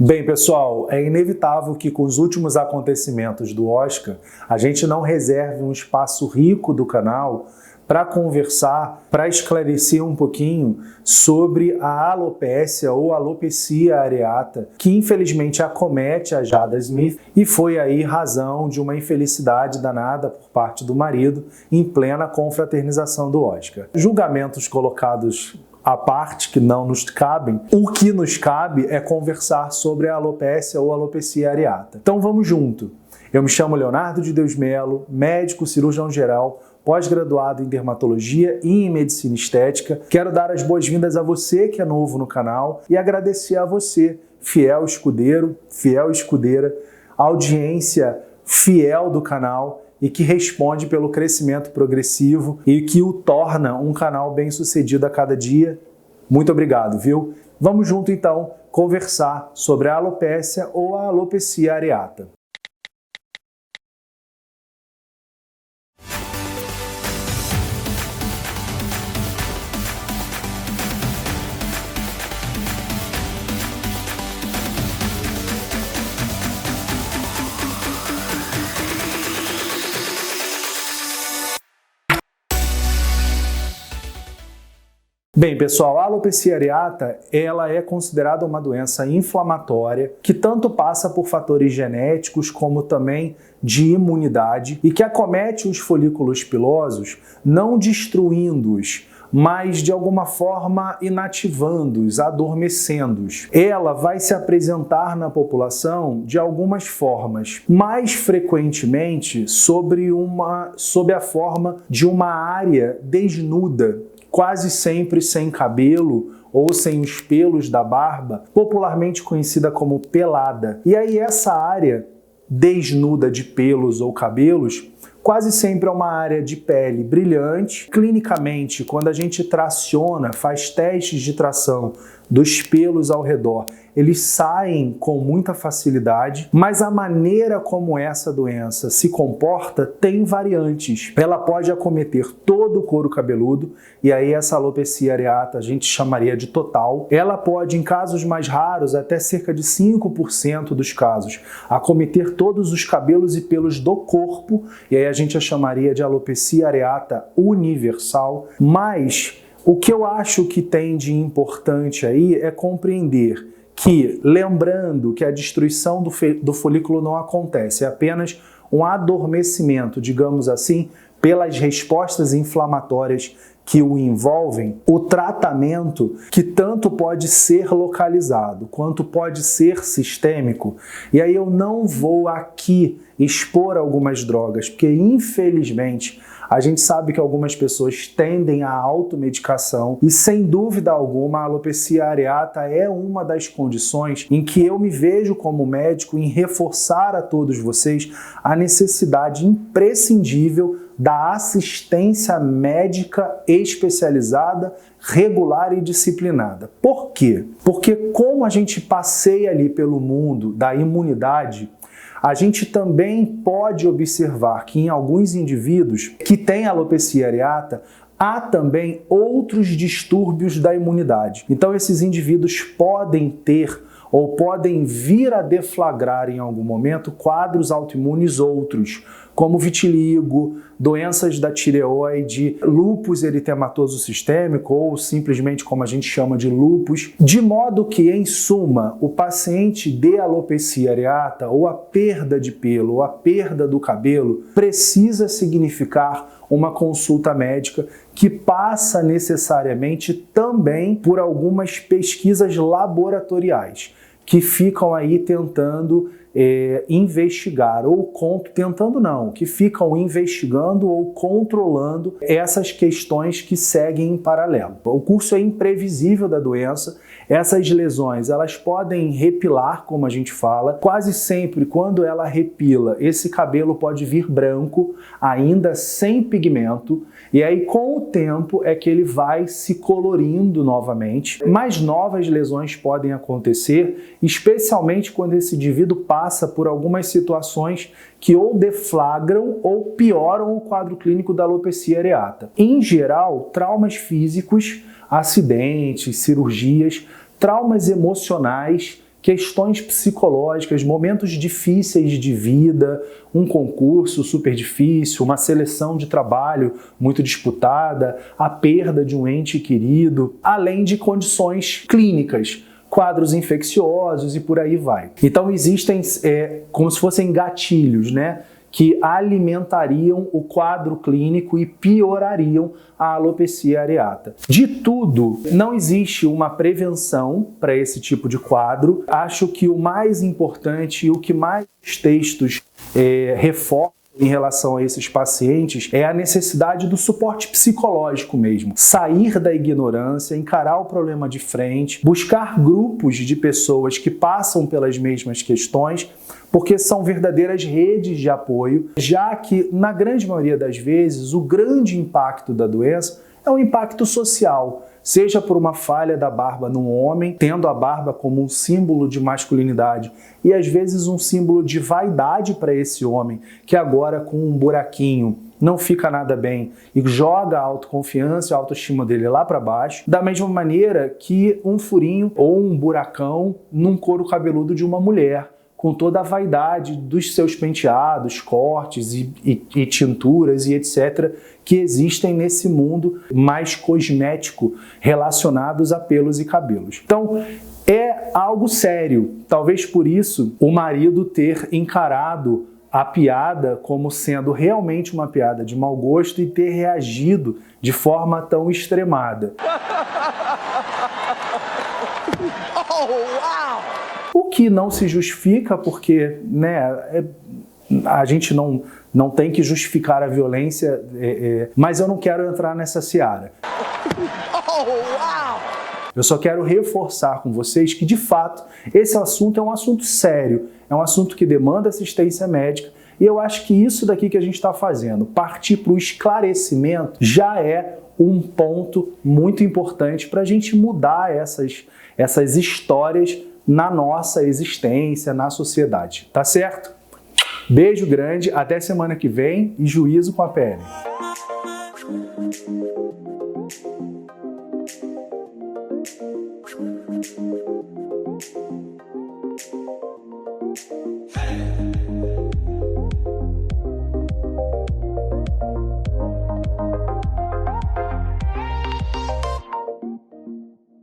Bem, pessoal, é inevitável que com os últimos acontecimentos do Oscar, a gente não reserve um espaço rico do canal para conversar, para esclarecer um pouquinho sobre a alopécia ou alopecia areata, que infelizmente acomete a Jada Smith e foi aí razão de uma infelicidade danada por parte do marido em plena confraternização do Oscar. Julgamentos colocados à parte, que não nos cabem, o que nos cabe é conversar sobre a alopécia ou alopecia areata. Então vamos junto. Eu me chamo Leonardo de Deus Melo, médico cirurgião geral, pós-graduado em dermatologia e em medicina estética. Quero dar as boas-vindas a você que é novo no canal e agradecer a você, fiel escudeiro, fiel escudeira, audiência fiel do canal e que responde pelo crescimento progressivo e que o torna um canal bem-sucedido a cada dia. Muito obrigado, viu? Vamos junto então conversar sobre a alopécia ou a alopecia areata. Bem, pessoal, a alopecia areata, ela é considerada uma doença inflamatória que tanto passa por fatores genéticos como também de imunidade e que acomete os folículos pilosos, não destruindo-os, mas de alguma forma inativando-os, adormecendo-os. Ela vai se apresentar na população de algumas formas, mais frequentemente sob a forma de uma área desnuda, quase sempre sem cabelo ou sem os pelos da barba, popularmente conhecida como pelada. E aí essa área desnuda de pelos ou cabelos quase sempre é uma área de pele brilhante. Clinicamente, quando a gente traciona, faz testes de tração dos pelos ao redor, eles saem com muita facilidade, mas a maneira como essa doença se comporta tem variantes. Ela pode acometer todo o couro cabeludo, e aí essa alopecia areata a gente chamaria de total. Ela pode, em casos mais raros, até cerca de 5% dos casos, acometer todos os cabelos e pelos do corpo, e aí a gente a chamaria de alopecia areata universal. Mas o que eu acho que tem de importante aí é compreender que, lembrando que a destruição do folículo não acontece, é apenas um adormecimento, digamos assim, pelas respostas inflamatórias que o envolvem, o tratamento, que tanto pode ser localizado quanto pode ser sistêmico, e aí eu não vou aqui expor algumas drogas, porque infelizmente a gente sabe que algumas pessoas tendem à automedicação e, sem dúvida alguma, a alopecia areata é uma das condições em que eu me vejo como médico em reforçar a todos vocês a necessidade imprescindível da assistência médica especializada, regular e disciplinada. Por quê? Porque como a gente passeia ali pelo mundo da imunidade, a gente também pode observar que em alguns indivíduos que têm alopecia areata, há também outros distúrbios da imunidade. Então esses indivíduos podem ter ou podem vir a deflagrar em algum momento quadros autoimunes outros, como vitiligo, doenças da tireoide, lúpus eritematoso sistêmico ou simplesmente como a gente chama de lúpus, de modo que, em suma, o paciente de alopecia areata ou a perda de pelo ou a perda do cabelo precisa significar uma consulta médica que passa necessariamente também por algumas pesquisas laboratoriais que ficam aí tentando investigar, que ficam investigando ou controlando essas questões que seguem em paralelo. O curso é imprevisível da doença, essas lesões elas podem repilar, como a gente fala, quase sempre quando ela repila, esse cabelo pode vir branco, ainda sem pigmento, e aí com o tempo é que ele vai se colorindo novamente. Mais novas lesões podem acontecer, especialmente quando esse indivíduo passa por algumas situações que ou deflagram ou pioram o quadro clínico da alopecia areata. Em geral, traumas físicos, acidentes, cirurgias, traumas emocionais questões psicológicas, momentos difíceis de vida, um concurso super difícil, uma seleção de trabalho muito disputada, a perda de um ente querido, além de condições clínicas, quadros infecciosos e por aí vai. Então existem como se fossem gatilhos, né, que alimentariam o quadro clínico e piorariam a alopecia areata. De tudo, não existe uma prevenção para esse tipo de quadro. Acho que o mais importante e o que mais textos reforçam em relação a esses pacientes é a necessidade do suporte psicológico mesmo. Sair da ignorância, encarar o problema de frente, buscar grupos de pessoas que passam pelas mesmas questões, porque são verdadeiras redes de apoio, já que, na grande maioria das vezes, o grande impacto da doença é um impacto social, seja por uma falha da barba no homem, tendo a barba como um símbolo de masculinidade e às vezes um símbolo de vaidade para esse homem, que agora com um buraquinho não fica nada bem e joga a autoconfiança e a autoestima dele lá para baixo, da mesma maneira que um furinho ou um buracão num couro cabeludo de uma mulher, com toda a vaidade dos seus penteados, cortes e tinturas e etc. que existem nesse mundo mais cosmético relacionados a pelos e cabelos. Então, é algo sério. Talvez por isso o marido ter encarado a piada como sendo realmente uma piada de mau gosto e ter reagido de forma tão extremada. O que não se justifica, porque a gente não tem que justificar a violência, mas eu não quero entrar nessa seara. Eu só quero reforçar com vocês que, de fato, esse assunto é um assunto sério, é um assunto que demanda assistência médica, e eu acho que isso daqui que a gente está fazendo, partir para o esclarecimento, já é um ponto muito importante para a gente mudar essas histórias na nossa existência, na sociedade. Tá certo? Beijo grande, até semana que vem e juízo com a pele.